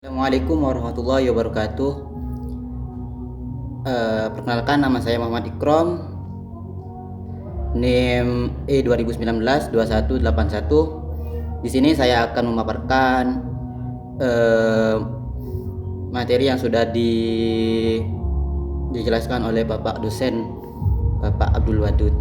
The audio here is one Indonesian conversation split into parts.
Assalamualaikum warahmatullahi wabarakatuh. Perkenalkan, nama saya Muhammad Ikrom, NIM E2019-2181. Di sini saya akan memaparkan materi yang sudah dijelaskan oleh Bapak dosen Bapak Abdul Wadud.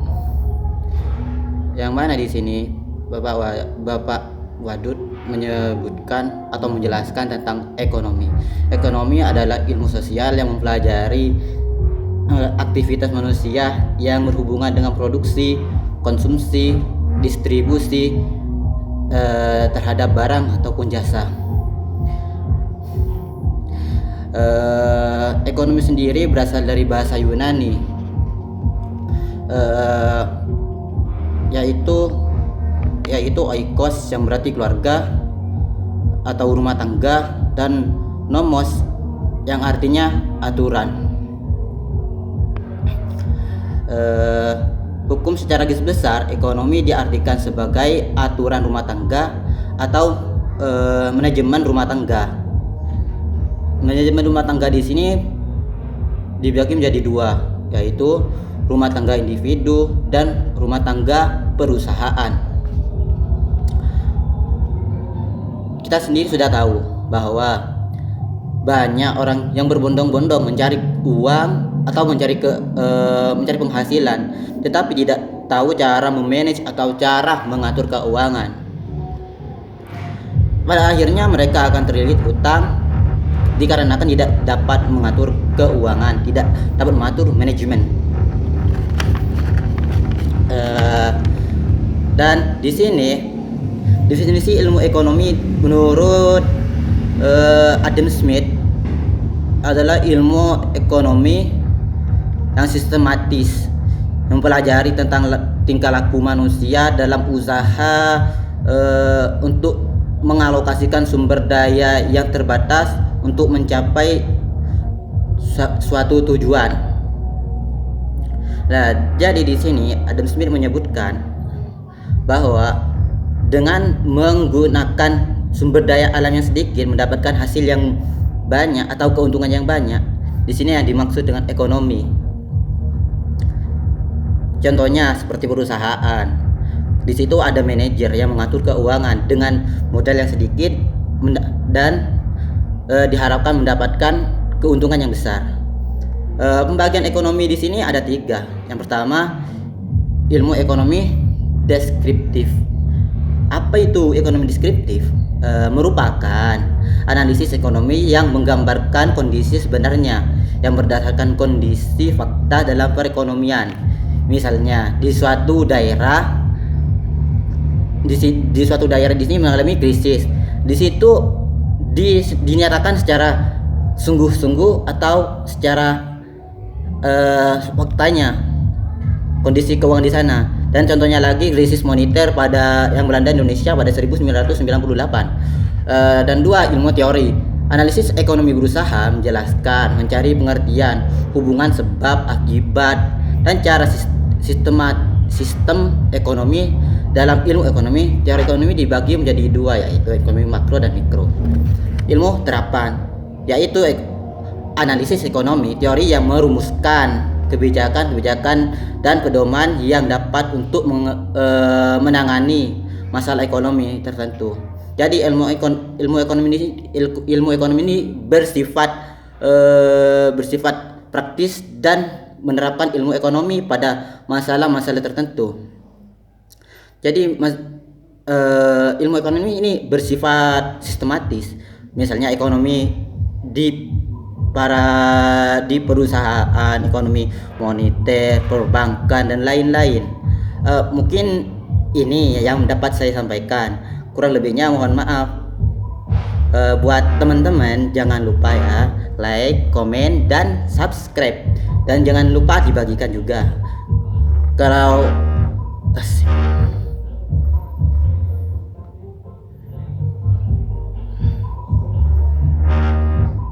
Yang mana di sini Bapak Wadud menyebutkan atau menjelaskan tentang ekonomi. Ekonomi adalah ilmu sosial yang mempelajari aktivitas manusia yang berhubungan dengan produksi, konsumsi, distribusi terhadap barang ataupun jasa. Ekonomi sendiri berasal dari bahasa Yunani, yaitu oikos yang berarti keluarga atau rumah tangga, dan nomos yang artinya aturan. Hukum secara garis besar, ekonomi diartikan sebagai aturan rumah tangga atau manajemen rumah tangga. Manajemen rumah tangga di sini dibagi menjadi dua, yaitu rumah tangga individu dan rumah tangga perusahaan. Kita sendiri sudah tahu bahwa banyak orang yang berbondong-bondong mencari uang atau mencari penghasilan, tetapi tidak tahu cara memanage atau cara mengatur keuangan. Pada akhirnya mereka akan terlilit hutang dikarenakan tidak dapat mengatur keuangan, tidak dapat mengatur manajemen. Dan di sini definisi ilmu ekonomi menurut Adam Smith adalah ilmu ekonomi yang sistematis, mempelajari tentang tingkah laku manusia dalam usaha untuk mengalokasikan sumber daya yang terbatas untuk mencapai suatu tujuan. Nah, jadi di sini Adam Smith menyebutkan bahwa dengan menggunakan sumber daya alam yang sedikit mendapatkan hasil yang banyak atau keuntungan yang banyak. Di sini yang dimaksud dengan ekonomi. Contohnya seperti perusahaan. Di situ ada manajer yang mengatur keuangan dengan modal yang sedikit dan diharapkan mendapatkan keuntungan yang besar. Pembagian ekonomi di sini ada 3. Yang pertama, ilmu ekonomi deskriptif. Apa itu ekonomi deskriptif? Merupakan analisis ekonomi yang menggambarkan kondisi sebenarnya yang berdasarkan kondisi fakta dalam perekonomian. Misalnya di suatu daerah di sini mengalami krisis. Di situ dinyatakan secara sungguh-sungguh atau secara faktanya kondisi keuangan di sana. Dan contohnya lagi krisis moneter yang melanda Indonesia pada 1998. Dan 2, ilmu teori. Analisis ekonomi berusaha menjelaskan, mencari pengertian hubungan sebab akibat dan cara sistem ekonomi. Dalam ilmu ekonomi, teori ekonomi dibagi menjadi 2, yaitu ekonomi makro dan mikro. Ilmu terapan, yaitu analisis ekonomi, teori yang merumuskan kebijakan dan pedoman yang dapat untuk menangani masalah ekonomi tertentu. Jadi ilmu ekonomi ini bersifat praktis dan menerapkan ilmu ekonomi pada masalah-masalah tertentu. Jadi ilmu ekonomi ini bersifat sistematis. Misalnya ekonomi di perusahaan, ekonomi moneter, perbankan, dan lain-lain. Mungkin ini yang dapat saya sampaikan. Kurang lebihnya mohon maaf. Buat teman-teman jangan lupa ya like, komen, dan subscribe, dan jangan lupa dibagikan juga. Kalau